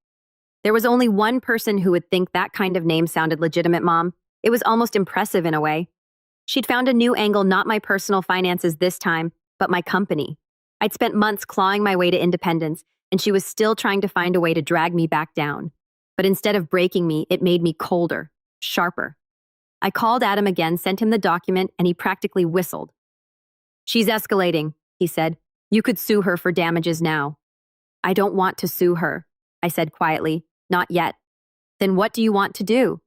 There was only one person who would think that kind of name sounded legitimate, Mom. It was almost impressive in a way. She'd found a new angle, not my personal finances this time, but my company. I'd spent months clawing my way to independence, and she was still trying to find a way to drag me back down. But instead of breaking me, it made me colder, sharper. I called Adam again, sent him the document, and he practically whistled. She's escalating, he said. You could sue her for damages now. I don't want to sue her, I said quietly. Not yet. Then what do you want to do?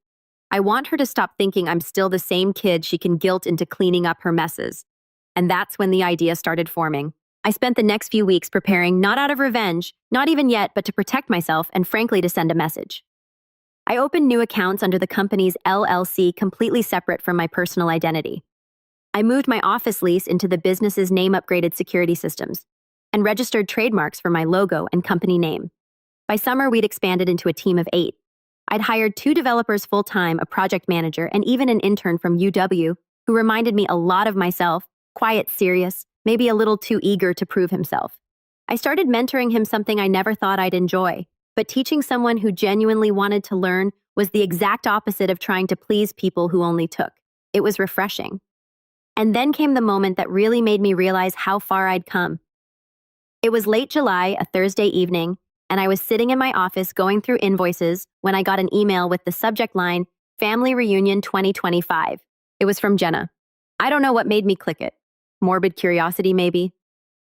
I want her to stop thinking I'm still the same kid she can guilt into cleaning up her messes. And that's when the idea started forming. I spent the next few weeks preparing, not out of revenge, not even yet, but to protect myself and frankly to send a message. I opened new accounts under the company's LLC, completely separate from my personal identity. I moved my office lease into the business's name-upgraded security systems and registered trademarks for my logo and company name. By summer, we'd expanded into a team of 8. I'd hired 2 developers full-time, a project manager, and even an intern from UW who reminded me a lot of myself, quiet, serious, maybe a little too eager to prove himself. I started mentoring him, something I never thought I'd enjoy, but teaching someone who genuinely wanted to learn was the exact opposite of trying to please people who only took. It was refreshing. And then came the moment that really made me realize how far I'd come. It was late July, a Thursday evening, and I was sitting in my office going through invoices when I got an email with the subject line, Family Reunion 2025. It was from Jenna. I don't know what made me click it. Morbid curiosity, maybe?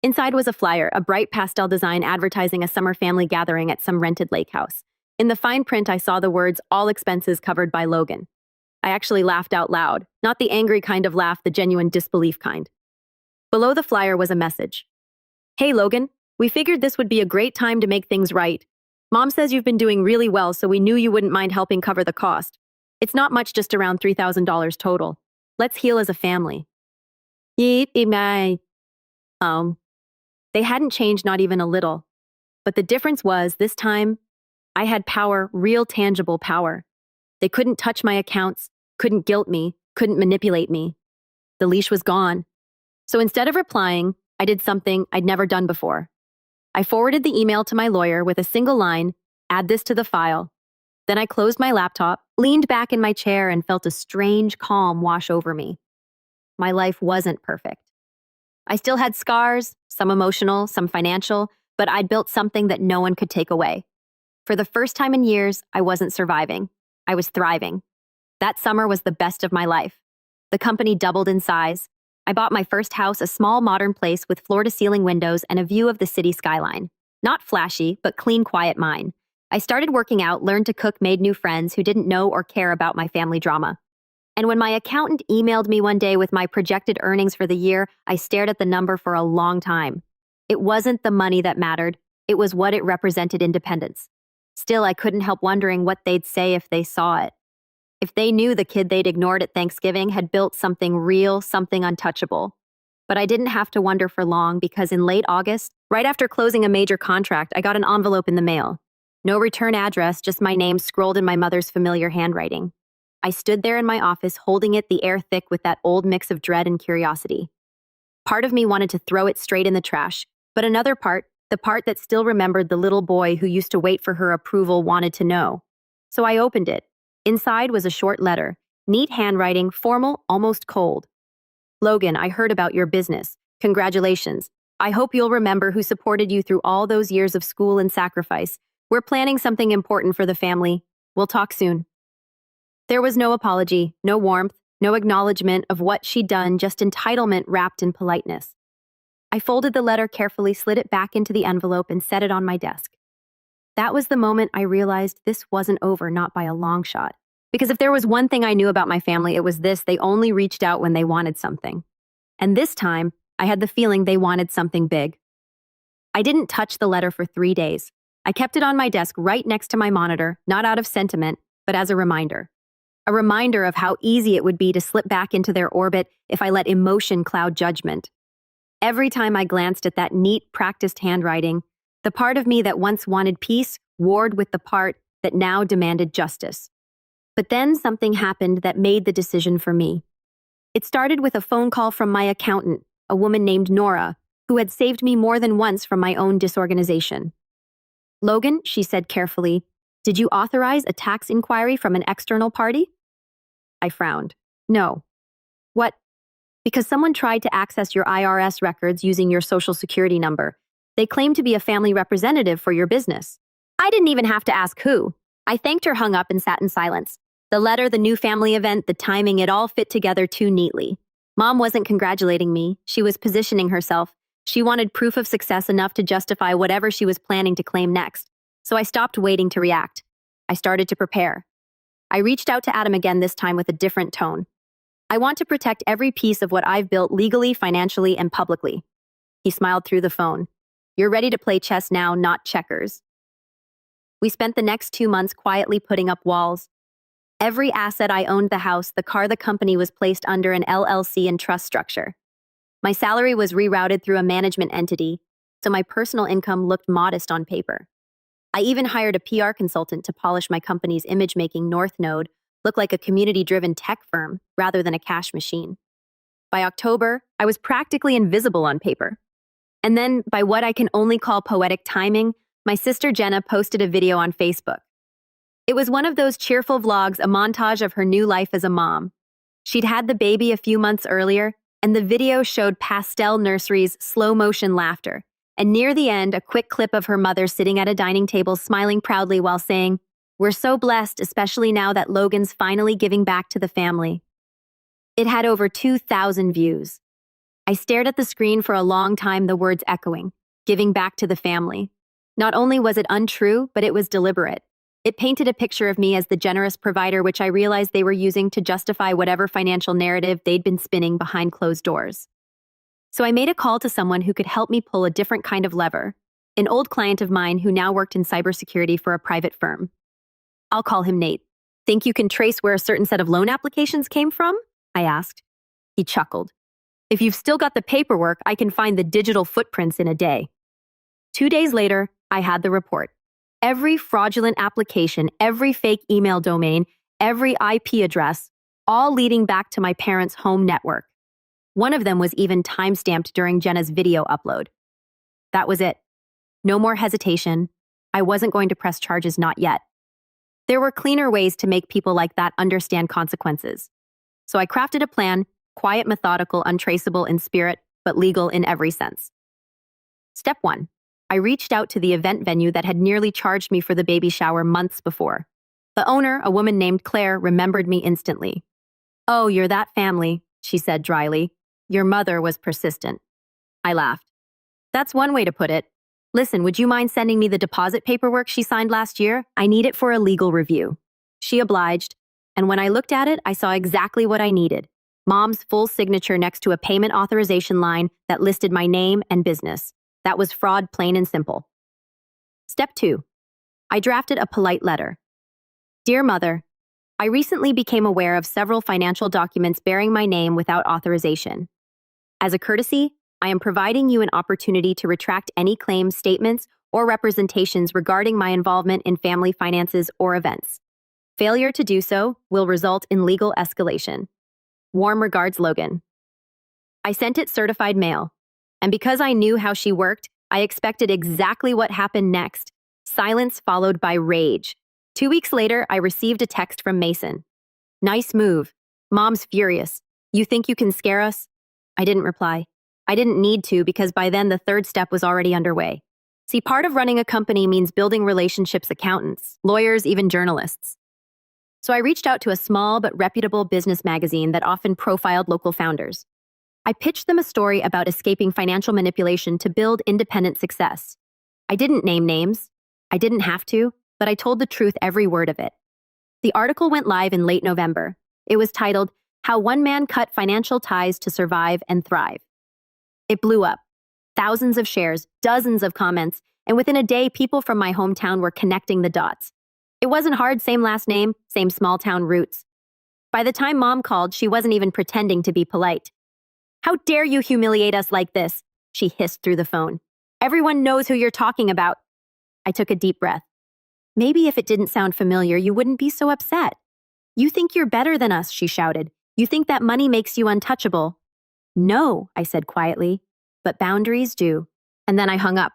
Inside was a flyer, a bright pastel design advertising a summer family gathering at some rented lake house. In the fine print, I saw the words, all expenses covered by Logan. I actually laughed out loud, not the angry kind of laugh, the genuine disbelief kind. Below the flyer was a message. Hey, Logan, we figured this would be a great time to make things right. Mom says you've been doing really well, so we knew you wouldn't mind helping cover the cost. It's not much, just around $3,000 total. Let's heal as a family. They hadn't changed, not even a little. But the difference was, this time, I had power, real tangible power. They couldn't touch my accounts, couldn't guilt me, couldn't manipulate me. The leash was gone. So instead of replying, I did something I'd never done before. I forwarded the email to my lawyer with a single line, add this to the file. Then I closed my laptop, leaned back in my chair, and felt a strange calm wash over me. My life wasn't perfect. I still had scars, some emotional, some financial, but I'd built something that no one could take away. For the first time in years, I wasn't surviving. I was thriving. That summer was the best of my life. The company doubled in size. I bought my first house, a small modern place with floor-to-ceiling windows and a view of the city skyline. Not flashy, but clean, quiet mine. I started working out, learned to cook, made new friends who didn't know or care about my family drama. And when my accountant emailed me one day with my projected earnings for the year, I stared at the number for a long time. It wasn't the money that mattered. It was what it represented: independence. Still, I couldn't help wondering what they'd say if they saw it. If they knew the kid they'd ignored at Thanksgiving had built something real, something untouchable. But I didn't have to wonder for long, because in late August, right after closing a major contract, I got an envelope in the mail. No return address, just my name scrolled in my mother's familiar handwriting. I stood there in my office, holding it, the air thick with that old mix of dread and curiosity. Part of me wanted to throw it straight in the trash, but another part, the part that still remembered the little boy who used to wait for her approval, wanted to know. So I opened it. Inside was a short letter, neat handwriting, formal, almost cold. Logan, I heard about your business. Congratulations. I hope you'll remember who supported you through all those years of school and sacrifice. We're planning something important for the family. We'll talk soon. There was no apology, no warmth, no acknowledgement of what she'd done, just entitlement wrapped in politeness. I folded the letter carefully, slid it back into the envelope, and set it on my desk. That was the moment I realized this wasn't over, not by a long shot. Because if there was one thing I knew about my family, it was this: they only reached out when they wanted something. And this time, I had the feeling they wanted something big. I didn't touch the letter for 3 days. I kept it on my desk right next to my monitor, not out of sentiment, but as a reminder. A reminder of how easy it would be to slip back into their orbit if I let emotion cloud judgment. Every time I glanced at that neat, practiced handwriting, the part of me that once wanted peace warred with the part that now demanded justice. But then something happened that made the decision for me. It started with a phone call from my accountant, a woman named Nora, who had saved me more than once from my own disorganization. "Logan," she said carefully, "did you authorize a tax inquiry from an external party?" I frowned. "No." "What?" "Because someone tried to access your IRS records using your social security number. They claim to be a family representative for your business." I didn't even have to ask who. I thanked her, hung up, and sat in silence. The letter, the new family event, the timing, it all fit together too neatly. Mom wasn't congratulating me. She was positioning herself. She wanted proof of success enough to justify whatever she was planning to claim next. So I stopped waiting to react. I started to prepare. I reached out to Adam again, this time with a different tone. "I want to protect every piece of what I've built legally, financially, and publicly." He smiled through the phone. "You're ready to play chess now, not checkers." We spent the next 2 months quietly putting up walls. Every asset I owned, the house, the car, the company, was placed under an LLC and trust structure. My salary was rerouted through a management entity, so my personal income looked modest on paper. I even hired a PR consultant to polish my company's image-making North Node look like a community-driven tech firm rather than a cash machine. By October, I was practically invisible on paper. And then, by what I can only call poetic timing, my sister Jenna posted a video on Facebook. It was one of those cheerful vlogs, a montage of her new life as a mom. She'd had the baby a few months earlier, and the video showed pastel nurseries, slow-motion laughter, and near the end, a quick clip of her mother sitting at a dining table smiling proudly while saying, "We're so blessed, especially now that Logan's finally giving back to the family." It had over 2,000 views. I stared at the screen for a long time, the words echoing, "giving back to the family." Not only was it untrue, but it was deliberate. It painted a picture of me as the generous provider, which I realized they were using to justify whatever financial narrative they'd been spinning behind closed doors. So I made a call to someone who could help me pull a different kind of lever, an old client of mine who now worked in cybersecurity for a private firm. "I'll call him Nate." "Think you can trace where a certain set of loan applications came from?" I asked. He chuckled. "If you've still got the paperwork, I can find the digital footprints in a day." 2 days later, I had the report. Every fraudulent application, every fake email domain, every IP address, all leading back to my parents' home network. One of them was even timestamped during Jenna's video upload. That was it. No more hesitation. I wasn't going to press charges, not yet. There were cleaner ways to make people like that understand consequences. So I crafted a plan, quiet, methodical, untraceable in spirit, but legal in every sense. Step 1. I reached out to the event venue that had nearly charged me for the baby shower months before. The owner, a woman named Claire, remembered me instantly. "Oh, you're that family," she said dryly. "Your mother was persistent." I laughed. "That's one way to put it. Listen, would you mind sending me the deposit paperwork she signed last year? I need it for a legal review." She obliged, and when I looked at it, I saw exactly what I needed. Mom's full signature next to a payment authorization line that listed my name and business. That was fraud, plain and simple. Step 2. I drafted a polite letter. "Dear Mother, I recently became aware of several financial documents bearing my name without authorization. As a courtesy, I am providing you an opportunity to retract any claims, statements, or representations regarding my involvement in family finances or events. Failure to do so will result in legal escalation. Warm regards, Logan." I sent it certified mail. And because I knew how she worked, I expected exactly what happened next. Silence followed by rage. 2 weeks later, I received a text from Mason. "Nice move. Mom's furious. You think you can scare us?" I didn't reply. I didn't need to, because by then the third step was already underway. See, part of running a company means building relationships, accountants, lawyers, even journalists. So I reached out to a small but reputable business magazine that often profiled local founders. I pitched them a story about escaping financial manipulation to build independent success. I didn't name names. I didn't have to, but I told the truth every word of it. The article went live in late November. It was titled, How One Man Cut Financial Ties to Survive and Thrive. It blew up. Thousands of shares, dozens of comments, and within a day, people from my hometown were connecting the dots. It wasn't hard, same last name, same small town roots. By the time Mom called, she wasn't even pretending to be polite. How dare you humiliate us like this? She hissed through the phone. Everyone knows who you're talking about. I took a deep breath. Maybe if it didn't sound familiar, you wouldn't be so upset. You think you're better than us, she shouted. You think that money makes you untouchable. No, I said quietly, but boundaries do. And then I hung up.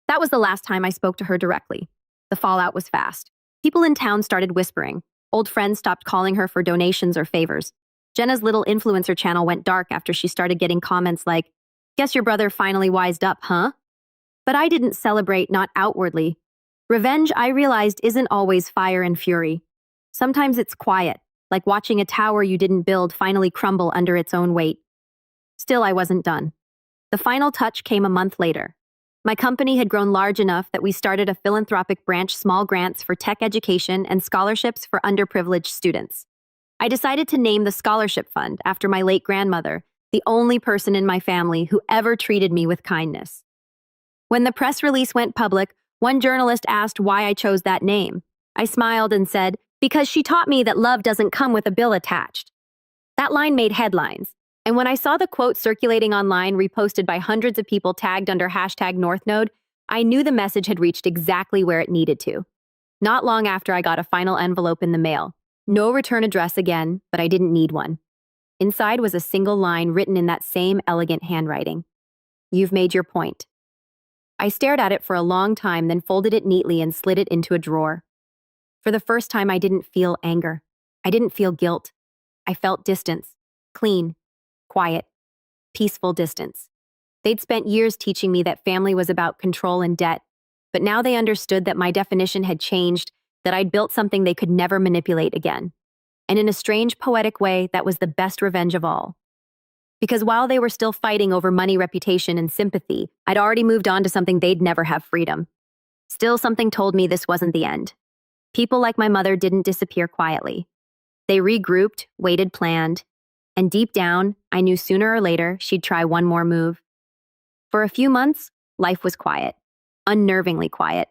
That was the last time I spoke to her directly. The fallout was fast. People in town started whispering. Old friends stopped calling her for donations or favors. Jenna's little influencer channel went dark after she started getting comments like, "Guess your brother finally wised up, huh?" But I didn't celebrate, not outwardly. Revenge, I realized, isn't always fire and fury. Sometimes it's quiet, like watching a tower you didn't build finally crumble under its own weight. Still, I wasn't done. The final touch came a month later. My company had grown large enough that we started a philanthropic branch, small grants for tech education and scholarships for underprivileged students. I decided to name the scholarship fund after my late grandmother, the only person in my family who ever treated me with kindness. When the press release went public, one journalist asked why I chose that name. I smiled and said, "Because she taught me that love doesn't come with a bill attached." That line made headlines. And when I saw the quote circulating online, reposted by hundreds of people tagged under #NorthNode, I knew the message had reached exactly where it needed to. Not long after, I got a final envelope in the mail. No return address again, but I didn't need one. Inside was a single line written in that same elegant handwriting. "You've made your point." I stared at it for a long time, then folded it neatly and slid it into a drawer. For the first time, I didn't feel anger. I didn't feel guilt. I felt distance. Clean. Quiet, peaceful distance. They'd spent years teaching me that family was about control and debt, but now they understood that my definition had changed, that I'd built something they could never manipulate again. And in a strange, poetic way, that was the best revenge of all. Because while they were still fighting over money, reputation, and sympathy, I'd already moved on to something they'd never have freedom. Still, something told me this wasn't the end. People like my mother didn't disappear quietly. They regrouped, waited, planned, and deep down, I knew sooner or later she'd try one more move. For a few months, life was quiet, unnervingly quiet.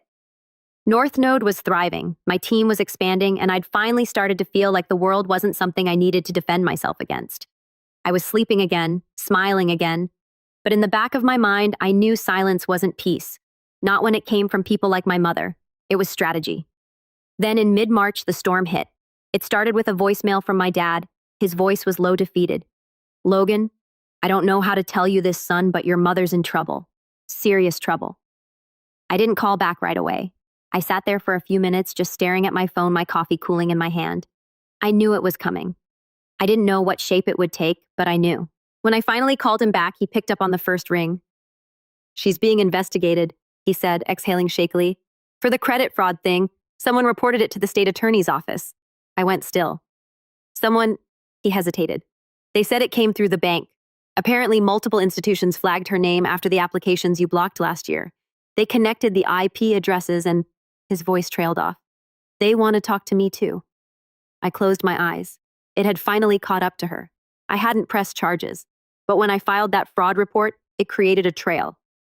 NorthNode was thriving, my team was expanding, and I'd finally started to feel like the world wasn't something I needed to defend myself against. I was sleeping again, smiling again, but in the back of my mind, I knew silence wasn't peace. Not when it came from people like my mother. It was strategy. Then in mid-March, the storm hit. It started with a voicemail from my dad. His voice was low, defeated. "Logan, I don't know how to tell you this, son, but your mother's in trouble. Serious trouble." I didn't call back right away. I sat there for a few minutes, just staring at my phone, my coffee cooling in my hand. I knew it was coming. I didn't know what shape it would take, but I knew. When I finally called him back, he picked up on the first ring. "She's being investigated," he said, exhaling shakily. "For the credit fraud thing, someone reported it to the state attorney's office." I went still. "Someone..." He hesitated. "They said it came through the bank. Apparently, multiple institutions flagged her name after the applications you blocked last year. They connected the IP addresses and..." His voice trailed off. "They want to talk to me too." I closed my eyes. It had finally caught up to her. I hadn't pressed charges, but when I filed that fraud report, it created a trail.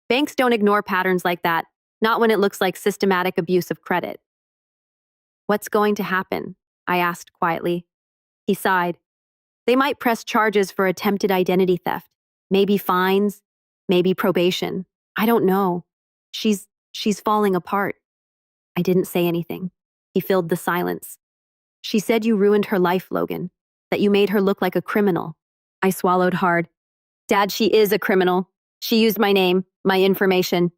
Banks don't ignore patterns like that, not when it looks like systematic abuse of credit. "What's going to happen?" I asked quietly. He sighed. "They might press charges for attempted identity theft. Maybe fines, maybe probation. I don't know. She's falling apart." I didn't say anything. He filled the silence. "She said you ruined her life, Logan, that you made her look like a criminal." I swallowed hard. "Dad, she is a criminal. She used my name, my information."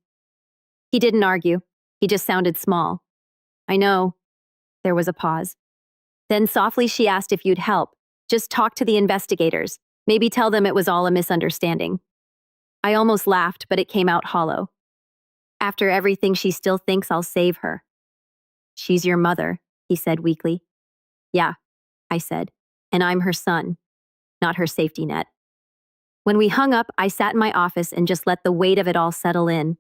He didn't argue. He just sounded small. "I know." There was a pause. Then softly she asked if you'd help. "Just talk to the investigators. Maybe tell them it was all a misunderstanding." I almost laughed, but it came out hollow. "After everything, she still thinks I'll save her." "She's your mother," he said weakly. "Yeah," I said, "and I'm her son, not her safety net." When we hung up, I sat in my office and just let the weight of it all settle in.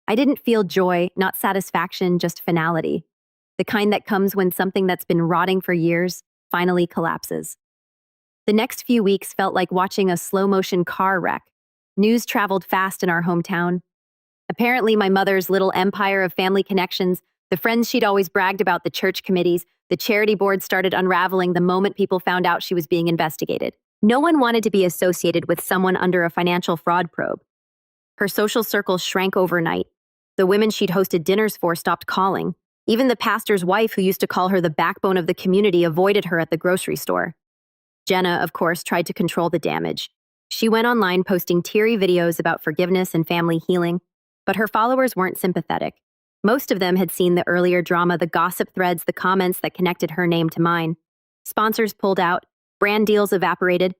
I didn't feel joy, not satisfaction, just finality. The kind that comes when something that's been rotting for years finally collapses. The next few weeks felt like watching a slow-motion car wreck. News traveled fast in our hometown. Apparently, my mother's little empire of family connections, the friends she'd always bragged about, the church committees, the charity board, started unraveling the moment people found out she was being investigated. No one wanted to be associated with someone under a financial fraud probe. Her social circle shrank overnight. The women she'd hosted dinners for stopped calling. Even the pastor's wife, who used to call her the backbone of the community, avoided her at the grocery store. Jenna, of course, tried to control the damage. She went online posting teary videos about forgiveness and family healing, but her followers weren't sympathetic. Most of them had seen the earlier drama, the gossip threads, the comments that connected her name to mine. Sponsors pulled out, brand deals evaporated.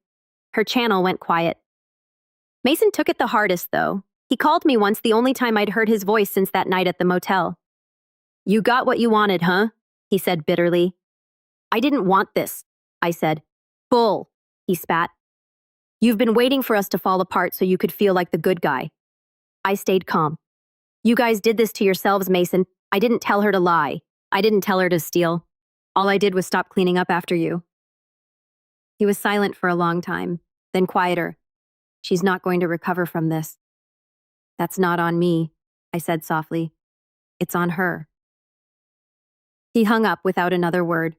Her channel went quiet. Mason took it the hardest, though. He called me once, the only time I'd heard his voice since that night at the motel. "You got what you wanted, huh?" he said bitterly. "I didn't want this," I said. "Bull," he spat. "You've been waiting for us to fall apart so you could feel like the good guy." I stayed calm. "You guys did this to yourselves, Mason. I didn't tell her to lie. I didn't tell her to steal. All I did was stop cleaning up after you." He was silent for a long time, then quieter. "She's not going to recover from this." "That's not on me," I said softly. "It's on her." He hung up without another word.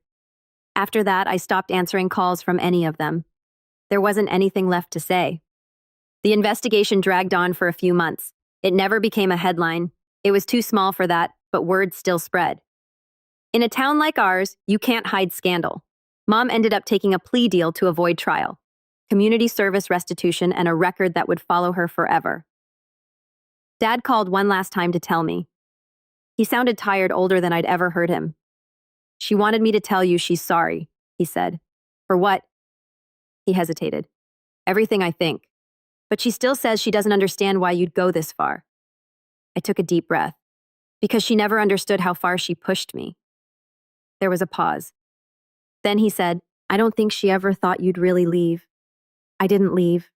After that, I stopped answering calls from any of them. There wasn't anything left to say. The investigation dragged on for a few months. It never became a headline. It was too small for that, but word still spread. In a town like ours, you can't hide scandal. Mom ended up taking a plea deal to avoid trial, community service restitution, and a record that would follow her forever. Dad called one last time to tell me. He sounded tired, older than I'd ever heard him. "She wanted me to tell you she's sorry," he said. "For what?" He hesitated. "Everything, I think. But she still says she doesn't understand why you'd go this far." I took a deep breath. "Because she never understood how far she pushed me." There was a pause. Then he said, "I don't think she ever thought you'd really leave." "I didn't leave,"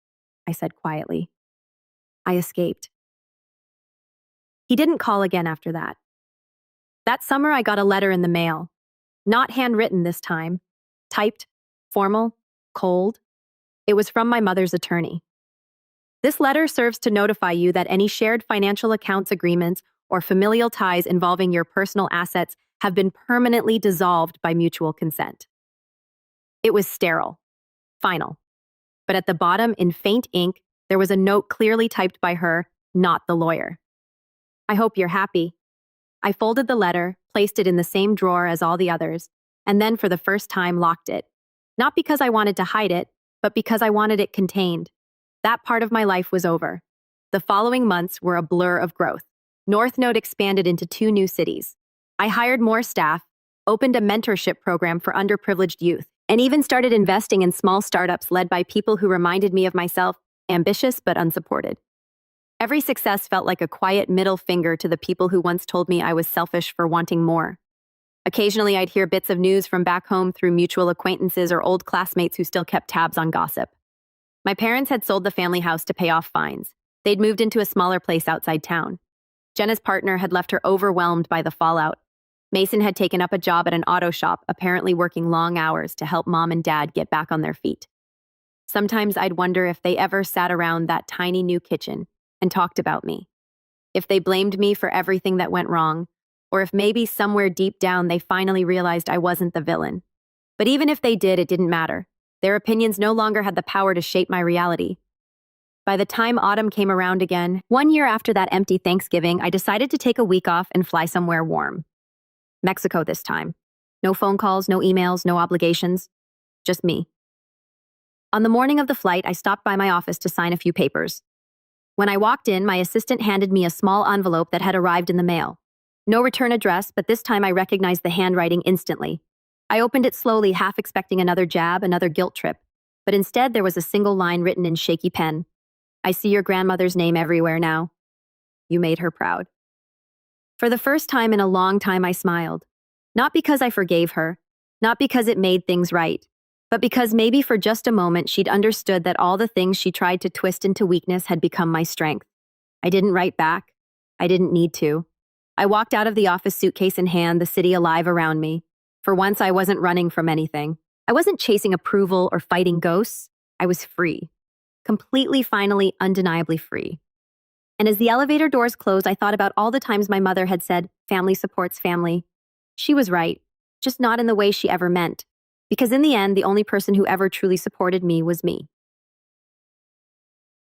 I said quietly. "I escaped." He didn't call again after that. That summer, I got a letter in the mail. Not handwritten this time. Typed, formal, cold. It was from my mother's attorney. "This letter serves to notify you that any shared financial accounts agreements or familial ties involving your personal assets have been permanently dissolved by mutual consent." It was sterile, final. But at the bottom, in faint ink, there was a note clearly typed by her, not the lawyer. "I hope you're happy." I folded the letter, placed it in the same drawer as all the others, and then for the first time locked it. Not because I wanted to hide it, but because I wanted it contained. That part of my life was over. The following months were a blur of growth. North Node expanded into 2 new cities. I hired more staff, opened a mentorship program for underprivileged youth, and even started investing in small startups led by people who reminded me of myself, ambitious but unsupported. Every success felt like a quiet middle finger to the people who once told me I was selfish for wanting more. Occasionally, I'd hear bits of news from back home through mutual acquaintances or old classmates who still kept tabs on gossip. My parents had sold the family house to pay off fines. They'd moved into a smaller place outside town. Jenna's partner had left her overwhelmed by the fallout. Mason had taken up a job at an auto shop, apparently working long hours to help Mom and Dad get back on their feet. Sometimes I'd wonder if they ever sat around that tiny new kitchen and talked about me. If they blamed me for everything that went wrong, or if maybe somewhere deep down they finally realized I wasn't the villain. But even if they did, it didn't matter. Their opinions no longer had the power to shape my reality. By the time autumn came around again, 1 year after that empty Thanksgiving, I decided to take a week off and fly somewhere warm. Mexico this time. No phone calls, no emails, no obligations. Just me. On the morning of the flight, I stopped by my office to sign a few papers. When I walked in, my assistant handed me a small envelope that had arrived in the mail. No return address, but this time I recognized the handwriting instantly. I opened it slowly, half expecting another jab, another guilt trip. But instead, there was a single line written in shaky pen. "I see your grandmother's name everywhere now. You made her proud." For the first time in a long time, I smiled. Not because I forgave her, not because it made things right, but because maybe for just a moment she'd understood that all the things she tried to twist into weakness had become my strength. I didn't write back. I didn't need to. I walked out of the office, suitcase in hand, the city alive around me. For once, I wasn't running from anything. I wasn't chasing approval or fighting ghosts. I was free. Completely, finally, undeniably free. And as the elevator doors closed, I thought about all the times my mother had said, family supports family. She was right, just not in the way she ever meant. Because in the end, the only person who ever truly supported me was me.